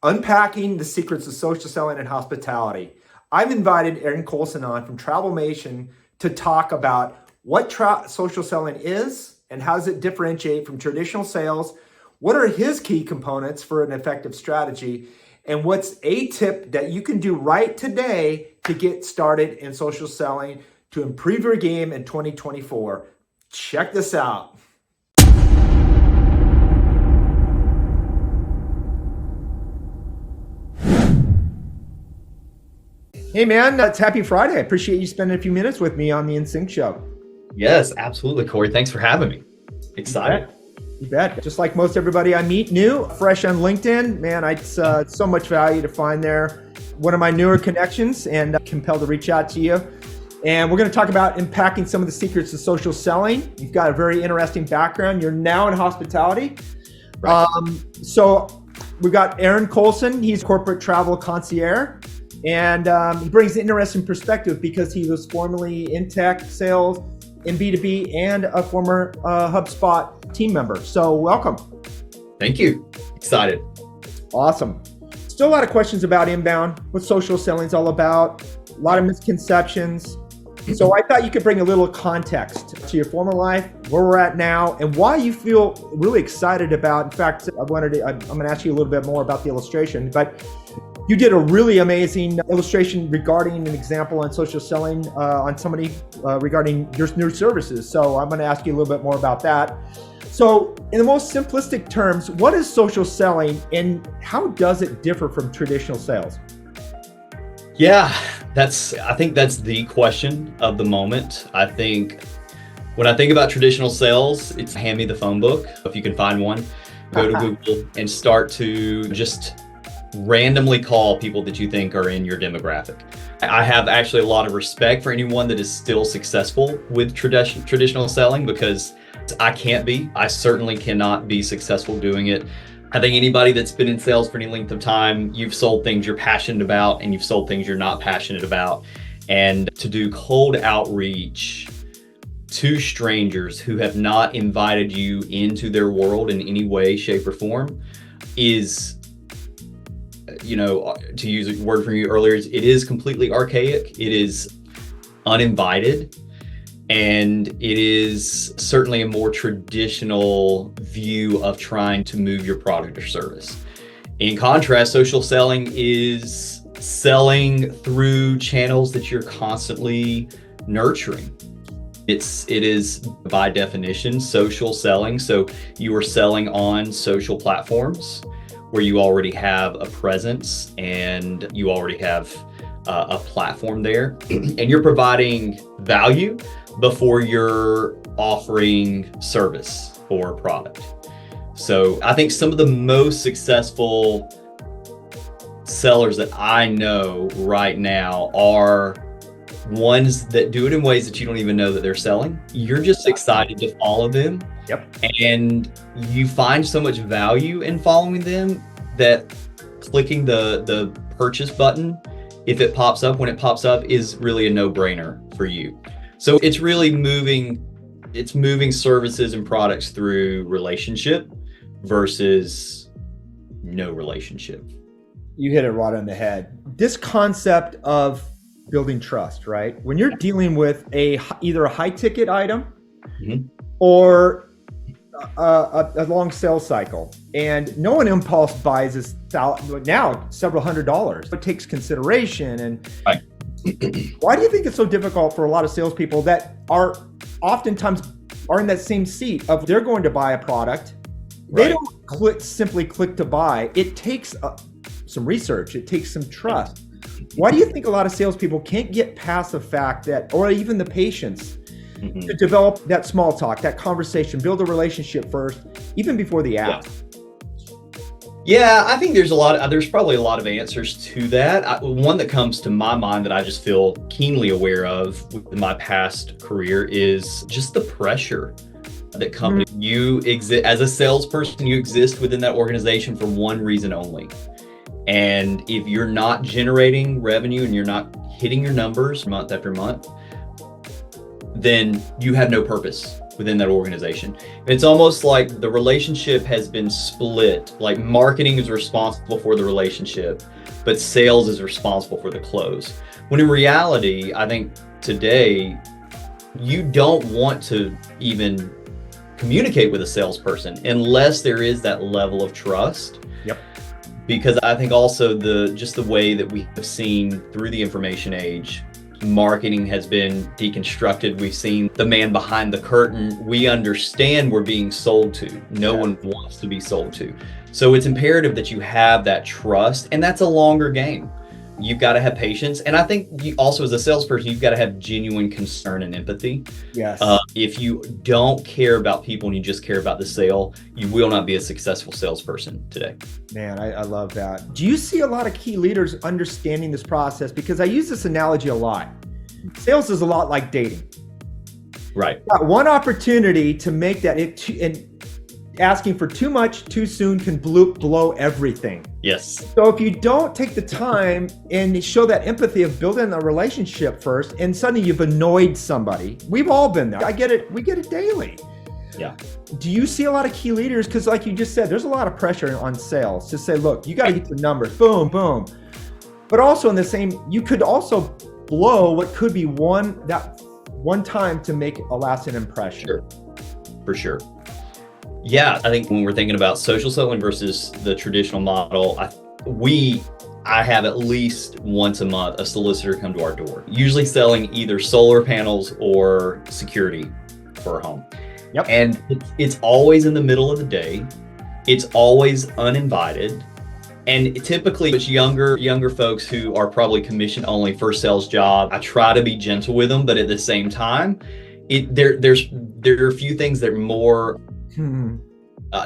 Unpacking the Secrets of Social Selling and Hospitality. I've invited Aaron Coulson on from Travelmation to talk about what social selling is and how does it differentiate from traditional sales, what are his key components for an effective strategy, and what's a tip that you can do right today to get started in social selling to improve your game in 2024. Check this out. Hey man, it's Happy Friday. I appreciate you spending a few minutes with me on the InnSync show. Yes, absolutely, Cory. Thanks for having me. Excited. You bet. Just like most everybody I meet new, fresh on LinkedIn, man, it's so much value to find there. One of my newer connections and compelled to reach out to you. And we're going to talk about unpacking some of the secrets of social selling. You've got a very interesting background. You're now in hospitality. Right. So we've got Aaron Coulson. He's corporate travel concierge. And he brings an interesting perspective because he was formerly in tech, sales, in B2B, and a former HubSpot team member. So welcome. Thank you. Excited. Awesome. Still a lot of questions about inbound, what social selling is all about, a lot of misconceptions. So I thought you could bring a little context to your former life, where we're at now, and why you feel really excited about. In fact, I'm going to ask you a little bit more about the illustration, but you did a really amazing illustration regarding an example on social selling on somebody regarding your new services. So I'm going to ask you a little bit more about that. So in the most simplistic terms, what is social selling and how does it differ from traditional sales? Yeah, I think that's the question of the moment. I think when I think about traditional sales, it's hand me the phone book. If you can find one, go to Google and start to just randomly call people that you think are in your demographic. I have actually a lot of respect for anyone that is still successful with traditional selling because I certainly cannot be successful doing it. I think anybody that's been in sales for any length of time, you've sold things you're passionate about and you've sold things you're not passionate about. And to do cold outreach to strangers who have not invited you into their world in any way, shape, or form is, to use a word from you earlier, it is completely archaic. It is uninvited. And it is certainly a more traditional view of trying to move your product or service. In contrast, social selling is selling through channels that you're constantly nurturing. It is by definition social selling. So you are selling on social platforms where you already have a presence and you already have a platform there, and you're providing value before you're offering service or product. So I think some of the most successful sellers that I know right now are ones that do it in ways that you don't even know that they're selling. You're just excited to follow them. Yep. And you find so much value in following them that clicking the purchase button, if it pops up, when it pops up, is really a no-brainer for you. So it's really moving services and products through relationship versus no relationship. You hit it right on the head. This concept of building trust, right? When you're dealing with either a high ticket item or a long sales cycle, and no one impulse buys this now several $100s. It takes consideration. And right. Why do you think it's so difficult for a lot of salespeople that are oftentimes in that same seat of they're going to buy a product? Right. They don't simply click to buy. It takes some research. It takes some trust. Why do you think a lot of salespeople can't get past the fact that, or even the patience, to develop that small talk, that conversation, build a relationship first, even before the app? Yeah, I think there's probably a lot of answers to that. One that comes to my mind that I just feel keenly aware of with my past career is just the pressure that comes. You exist as a salesperson, you exist within that organization for one reason only. And if you're not generating revenue and you're not hitting your numbers month after month, then you have no purpose within that organization. It's almost like the relationship has been split. Like marketing is responsible for the relationship, but sales is responsible for the close. When in reality, I think today, you don't want to even communicate with a salesperson unless there is that level of trust. Yep. Because I think also just the way that we have seen through the information age, marketing has been deconstructed. We've seen the man behind the curtain. We understand we're being sold to. No one wants to be sold to. So it's imperative that you have that trust, and that's a longer game. You've got to have patience. And I think you also, as a salesperson, you've got to have genuine concern and empathy. Yes. If you don't care about people and you just care about the sale, you will not be a successful salesperson today. Man, I love that. Do you see a lot of key leaders understanding this process? Because I use this analogy a lot. Sales is a lot like dating. Right. You've got one opportunity to make that, and asking for too much too soon can blow everything. Yes. So if you don't take the time and show that empathy of building a relationship first, and suddenly you've annoyed somebody. We've all been there. I get it. We get it daily. Yeah. Do you see a lot of key leaders? Because like you just said, there's a lot of pressure on sales to say, look, you got to get the numbers, boom, boom. But also in the same, you could also blow what could be one time to make a lasting impression. Sure. For sure. Yeah, I think when we're thinking about social selling versus the traditional model, I have at least once a month a solicitor come to our door, usually selling either solar panels or security for a home. Yep. And it's always in the middle of the day. It's always uninvited. And typically it's younger folks who are probably commission only, first sales job. I try to be gentle with them, but at the same time, there are a few things that are more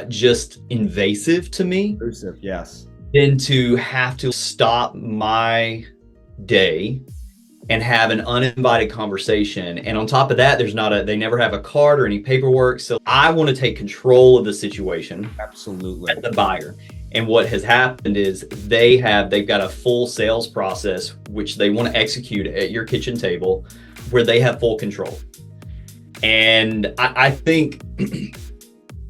just invasive to me. Intrusive, yes. Than to have to stop my day and have an uninvited conversation. And on top of that, they never have a card or any paperwork. So I want to take control of the situation. Absolutely. As the buyer. And what has happened is they've got a full sales process, which they want to execute at your kitchen table, where they have full control. And I think,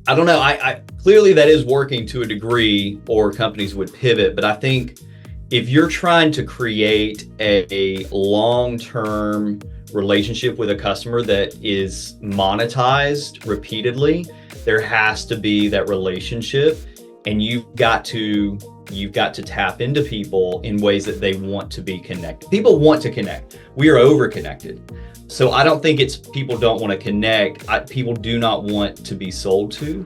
I don't know, I clearly that is working to a degree, or companies would pivot. But I think if you're trying to create a long-term relationship with a customer that is monetized repeatedly, there has to be that relationship, and you've got to tap into people in ways that they want to be connected. People want to connect. We are over-connected. So I don't think it's people don't want to connect. People do not want to be sold to.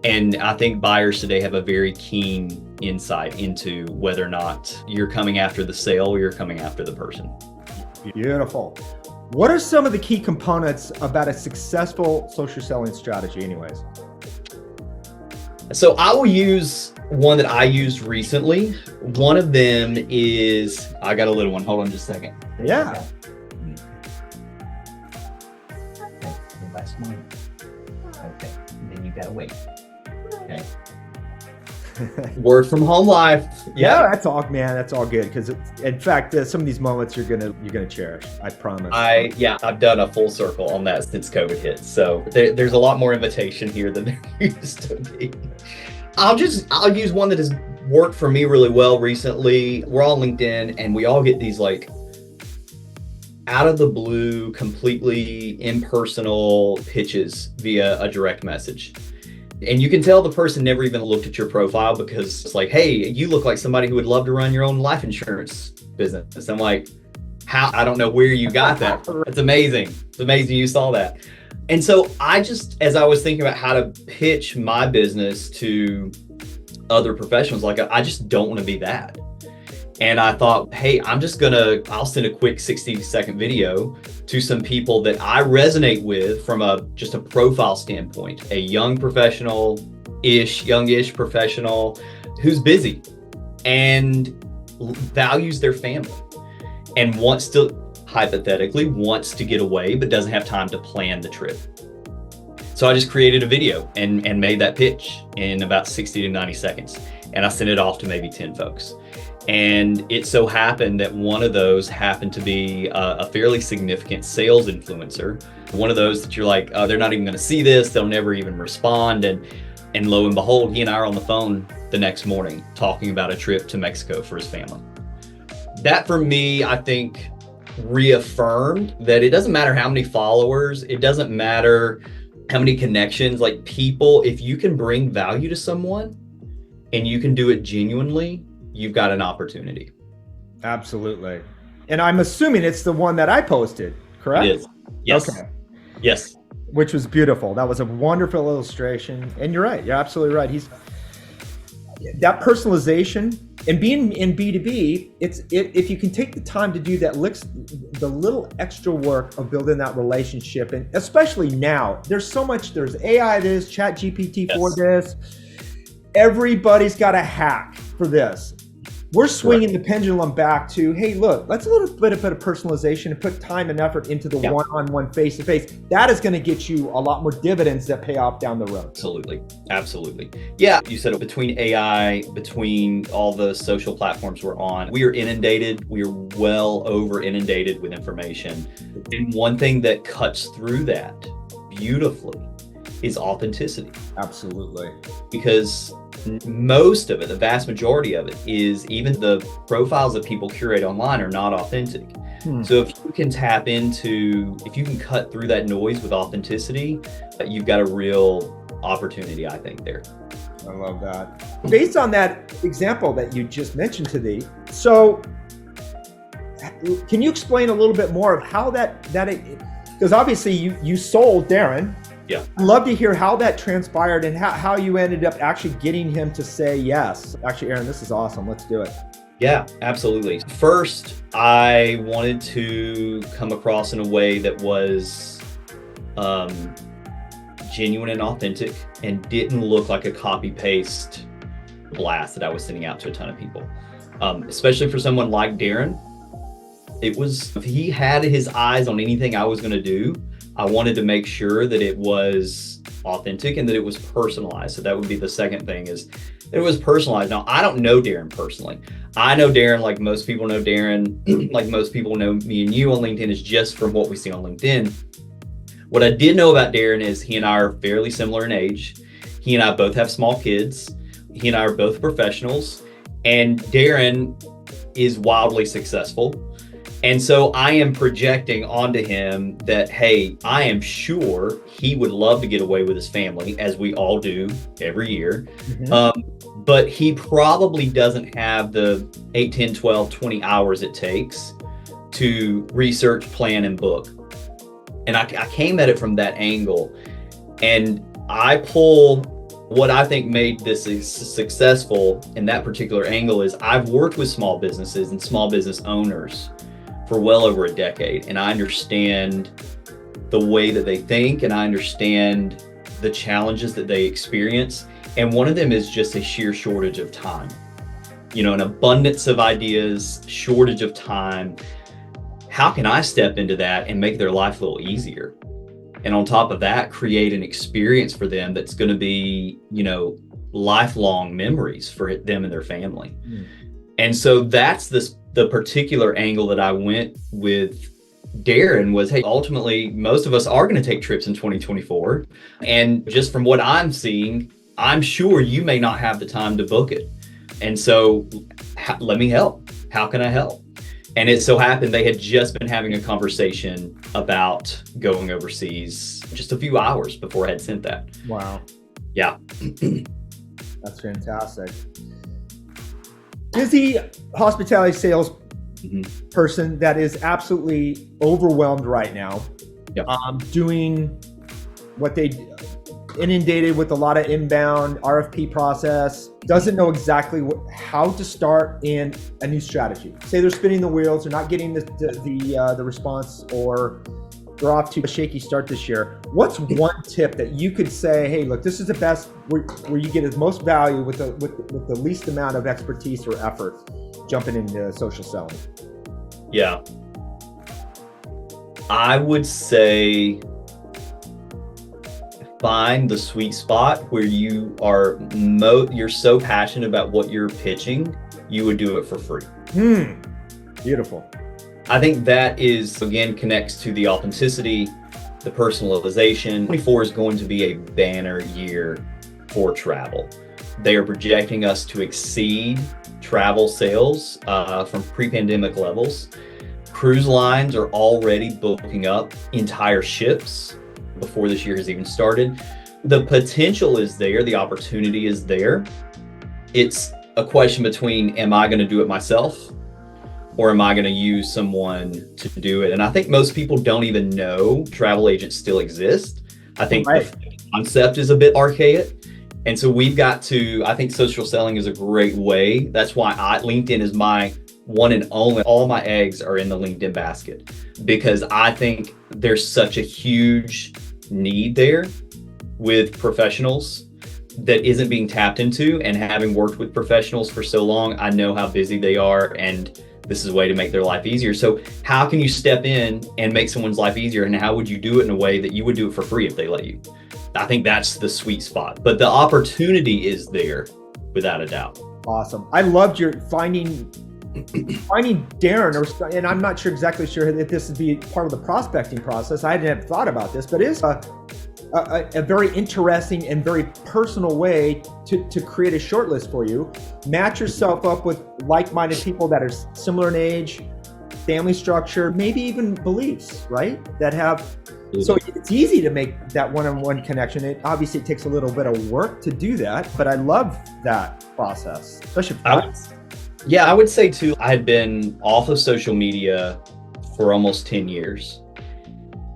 And I think buyers today have a very keen insight into whether or not you're coming after the sale or you're coming after the person. Beautiful. What are some of the key components about a successful social selling strategy anyways? So I will use one that I used recently. One of them is, I got a little one. Hold on just a second. Yeah. Okay, the last one. Okay, then you gotta wait. Okay. Work from home life. Yeah, that's all, man. That's all good. Because in fact, some of these moments you're gonna cherish. I promise. I've done a full circle on that since COVID hit. So there's a lot more invitation here than there used to be. I'll use one that has worked for me really well recently. We're all LinkedIn, and we all get these like out of the blue, completely impersonal pitches via a direct message. And you can tell the person never even looked at your profile, because it's like, hey, you look like somebody who would love to run your own life insurance business. I'm like, how? I don't know where you got that. It's amazing. It's amazing you saw that. And so as I was thinking about how to pitch my business to other professionals, like I just don't want to be that. And I thought, hey, I'll send a quick 60-second video to some people that I resonate with from just a profile standpoint, a youngish professional who's busy and values their family and hypothetically wants to get away, but doesn't have time to plan the trip. So I just created a video and made that pitch in about 60 to 90 seconds. and I sent it off to maybe 10 folks. And it so happened that one of those happened to be a fairly significant sales influencer. One of those that you're like, they're not even going to see this. They'll never even respond. And lo and behold, he and I are on the phone the next morning talking about a trip to Mexico for his family. That for me, I think, reaffirmed that it doesn't matter how many followers, it doesn't matter how many connections, like people, if you can bring value to someone and you can do it genuinely, you've got an opportunity. Absolutely. And I'm assuming it's the one that I posted, correct? It is. Yes. Okay. Yes. Which was beautiful. That was a wonderful illustration. And you're right. You're absolutely right. That personalization and being in B2B, if you can take the time to do that, the little extra work of building that relationship, and especially now, there's AI this, Chat GPT for this. Everybody's got a hack for this. We're swinging the pendulum back to, hey, look, let's a little bit of personalization and put time and effort into the one-on-one face-to-face. That is going to get you a lot more dividends that pay off down the road. Absolutely. Absolutely. Yeah. You said between AI, between all the social platforms we're on, we are inundated. We are well over inundated with information. And one thing that cuts through that beautifully is authenticity. Absolutely. Because most of it, the vast majority of it, is even the profiles that people curate online are not authentic. So if you can if you can cut through that noise with authenticity, you've got a real opportunity, I think, there. I love that. Based on that example that you just mentioned to me, so can you explain a little bit more of how because obviously you sold Darren. Yeah. I'd love to hear how that transpired and how you ended up actually getting him to say yes. Actually, Aaron, this is awesome. Let's do it. Yeah, absolutely. First, I wanted to come across in a way that was genuine and authentic and didn't look like a copy-paste blast that I was sending out to a ton of people. Especially for someone like Darren, if he had his eyes on anything I was going to do, I wanted to make sure that it was authentic and that it was personalized. So that would be the second thing, is that it was personalized. Now, I don't know Darren personally. I know Darren like most people know Darren, like most people know me and you on LinkedIn, is just from what we see on LinkedIn. What I did know about Darren is he and I are fairly similar in age. He and I both have small kids. He and I are both professionals. And Darren is wildly successful. And so I am projecting onto him that, hey, I am sure he would love to get away with his family, as we all do every year. But he probably doesn't have the 8, 10, 12, 20 hours it takes to research, plan, and book. And I came at it from that angle. And I pull what I think made this successful in that particular angle is I've worked with small businesses and small business owners for well over a decade. And I understand the way that they think, and I understand the challenges that they experience. And one of them is just a sheer shortage of time. An abundance of ideas, shortage of time. How can I step into that and make their life a little easier? And on top of that, create an experience for them that's going to be, lifelong memories for them and their family. And so that's the particular angle that I went with Darren was, hey, ultimately, most of us are going to take trips in 2024. And just from what I'm seeing, I'm sure you may not have the time to book it. And so let me help. How can I help? And it so happened they had just been having a conversation about going overseas just a few hours before I had sent that. Wow. Yeah. That's fantastic. Busy hospitality sales person that is absolutely overwhelmed right now, doing what they inundated with a lot of inbound RFP process, doesn't know exactly how to start in a new strategy. Say they're spinning the wheels, they're not getting the response, or they're off to a shaky start this year. What's one tip that you could say, hey, look, this is the best where you get the most value with the least amount of expertise or effort jumping into social selling? Yeah. I would say find the sweet spot where you're so passionate about what you're pitching, you would do it for free. Beautiful. I think that is, again, connects to the authenticity, the personalization. 24 is going to be a banner year for travel. They are projecting us to exceed travel sales from pre-pandemic levels. Cruise lines are already booking up entire ships before this year has even started. The potential is there, the opportunity is there. It's a question between, am I going to do it myself, or am I going to use someone to do it? And I think most people don't even know travel agents still exist. I think the concept is a bit archaic. And so I think social selling is a great way. That's why LinkedIn is my one and only. All my eggs are in the LinkedIn basket, because I think there's such a huge need there with professionals that isn't being tapped into. And having worked with professionals for so long, I know how busy they are, and this is a way to make their life easier. So how can you step in and make someone's life easier? And how would you do it in a way that you would do it for free if they let you? I think that's the sweet spot, but the opportunity is there without a doubt. Awesome. I loved your finding Darren, and I'm not exactly sure if this would be part of the prospecting process. I hadn't thought about this, but it is a very interesting and very personal way to create a short list for you. Match yourself up with like-minded people that are similar in age, family structure, maybe even beliefs, right? That have, so it's easy to make that one-on-one connection. It takes a little bit of work to do that, but I love that process, especially I would say too, I had been off of social media for almost 10 years.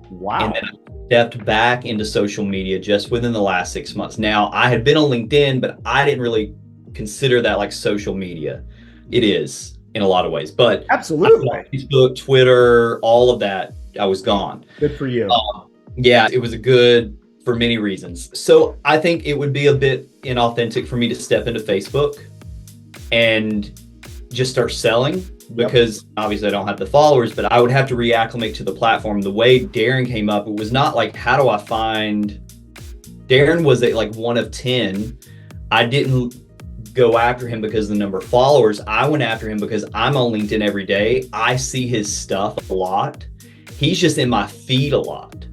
Wow. And then I stepped back into social media just within the last 6 months. Now, I had been on LinkedIn, but I didn't really consider that like social media. It is in a lot of ways, but absolutely. Facebook, Twitter, all of that, I was gone. Good for you. It was good for many reasons. So I think it would be a bit inauthentic for me to step into Facebook and just start selling, because obviously I don't have the followers, but I would have to reacclimate to the platform. The way Darren came up, it was not like, how do I find, Darren was like one of 10. I didn't go after him because of the number of followers. I went after him because I'm on LinkedIn every day. I see his stuff a lot. He's just in my feed a lot.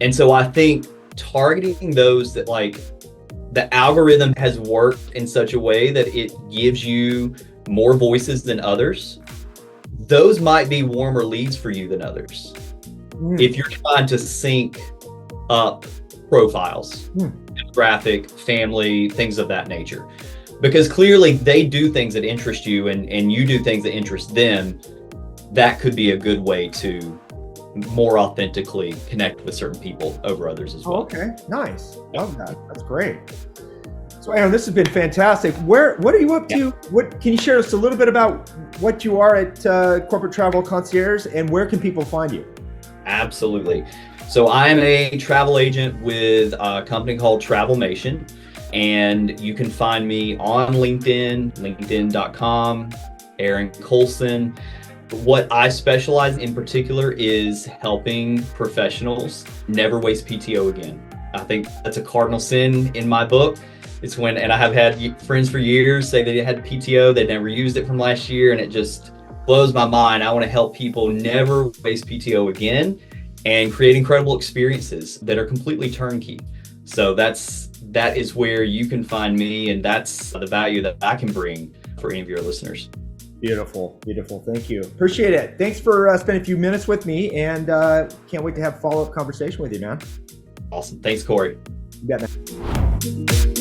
And so I think targeting those that like the algorithm has worked in such a way that it gives you more voices than others, those might be warmer leads for you than others. If you're trying to sync up profiles, demographic, family, things of that nature, because clearly they do things that interest you and you do things that interest them, that could be a good way to more authentically connect with certain people over others as well. Oh, okay, nice. Love that. That's great. So Aaron, this has been fantastic. What are you up to? What can you share us a little bit about what you are at Corporate Travel Concierge, and where can people find you? Absolutely. So I am a travel agent with a company called Travelmation, and you can find me on LinkedIn, linkedin.com, Aaron Coulson. What I specialize in particular is helping professionals never waste PTO again. I think that's a cardinal sin in my book. And I have had friends for years say they had PTO, they never used it from last year, and it just blows my mind. I want to help people never waste PTO again and create incredible experiences that are completely turnkey. So that is where you can find me, and that's the value that I can bring for any of your listeners. Beautiful, beautiful. Thank you. Appreciate it. Thanks for spending a few minutes with me, and can't wait to have a follow-up conversation with you, man. Awesome. Thanks, Cory. You bet, man.